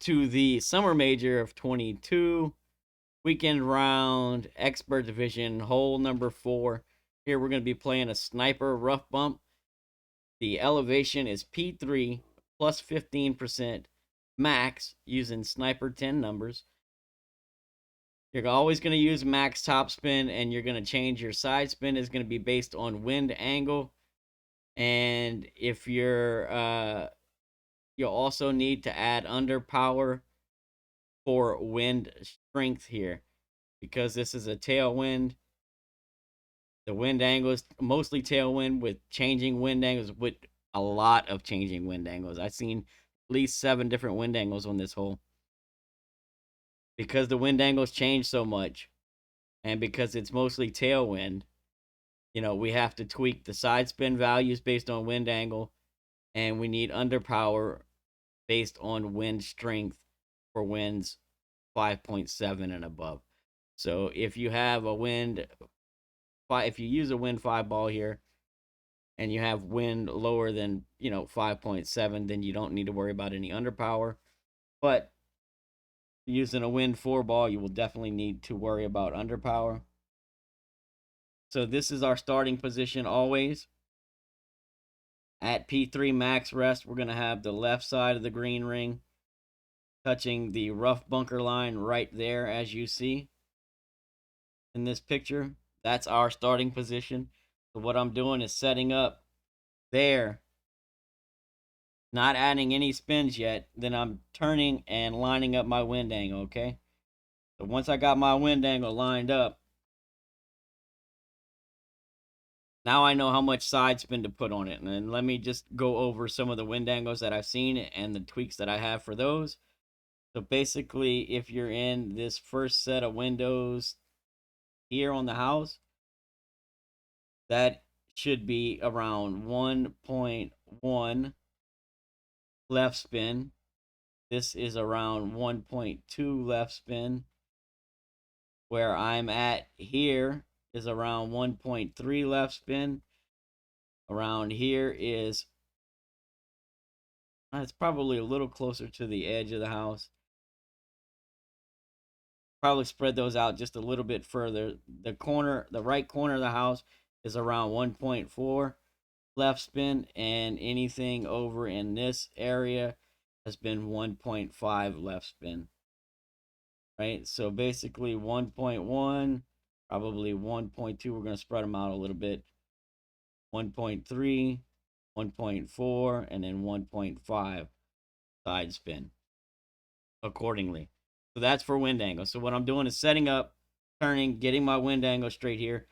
to the Summer Major of 22, weekend round, expert division, hole number 4. Here we're going to be playing a sniper rough bump. The elevation is P3 plus 15% max using sniper 10 numbers. You're always going to use max top spin, and you're going to change your side spin is going to be based on wind angle. And if you'll also need to add under power for wind strength here, because this is a tailwind. The wind angle is mostly tailwind with changing wind angles, with a lot of changing wind angles. I've seen at least 7 different wind angles on this hole. Because the wind angles change so much, and because it's mostly tailwind, we have to tweak the side spin values based on wind angle, and we need under power based on wind strength for winds 5.7 and above. So if you have a wind, if you use a wind 5 ball here, and you have wind lower than 5.7, then you don't need to worry about any underpower. But using a wind 4 ball, you will definitely need to worry about underpower. So this is our starting position always. At P3 max rest, we're going to have the left side of the green ring touching the rough bunker line right there, as you see in this picture. That's our starting position. So what I'm doing is setting up there, not adding any spins yet. Then I'm turning and lining up my wind angle, okay? So once I got my wind angle lined up, now I know how much side spin to put on it. And then let me just go over some of the wind angles that I've seen and the tweaks that I have for those. So basically, if you're in this first set of windows here on the house, that should be around 1.1 left spin. This is around 1.2 left spin. Where I'm at here is around 1.3 left spin. Around here is, it's probably a little closer to the edge of the house. Probably spread those out just a little bit further. The right corner of the house is around 1.4 left spin, and anything over in this area has been 1.5 left spin. Right? So basically 1.1, probably 1.2. We're going to spread them out a little bit. 1.3, 1.4, and then 1.5 side spin accordingly. So that's for wind angle. So what I'm doing is setting up, turning, getting my wind angle straight here.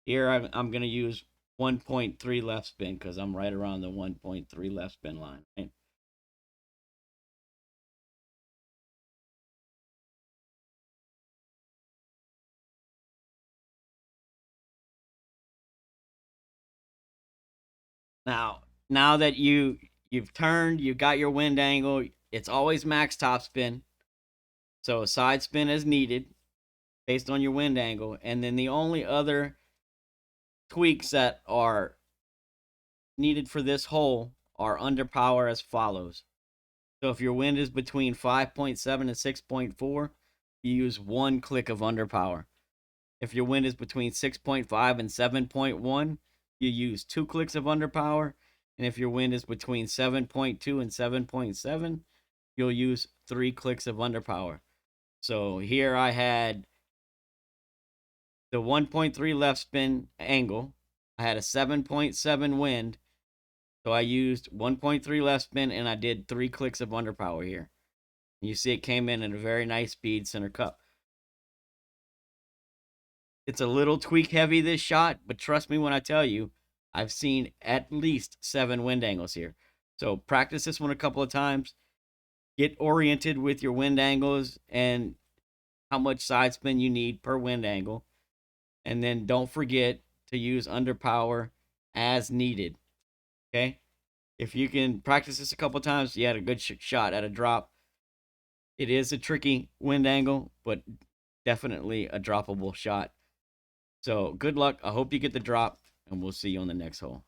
Here I'm going to use 1.3 left spin because I'm right around the 1.3 left spin line. Right? Now that you've turned, you got your wind angle, it's always max top spin. So a side spin is needed based on your wind angle. And then the only other tweaks that are needed for this hole are under power as follows. So if your wind is between 5.7 and 6.4, you use 1 click of under power. If your wind is between 6.5 and 7.1, you use 2 clicks of under power. And if your wind is between 7.2 and 7.7, you'll use 3 clicks of under power. So here I had the 1.3 left spin angle. I had a 7.7 wind. So I used 1.3 left spin and I did 3 clicks of under power here. You see it came in at a very nice speed center cup. It's a little tweak heavy, this shot, but trust me when I tell you, I've seen at least 7 wind angles here. So practice this one a couple of times. Get oriented with your wind angles and how much side spin you need per wind angle. And then don't forget to use under power as needed. Okay? If you can practice this a couple of times, you had a good shot at a drop. It is a tricky wind angle, but definitely a droppable shot. So good luck. I hope you get the drop, and we'll see you on the next hole.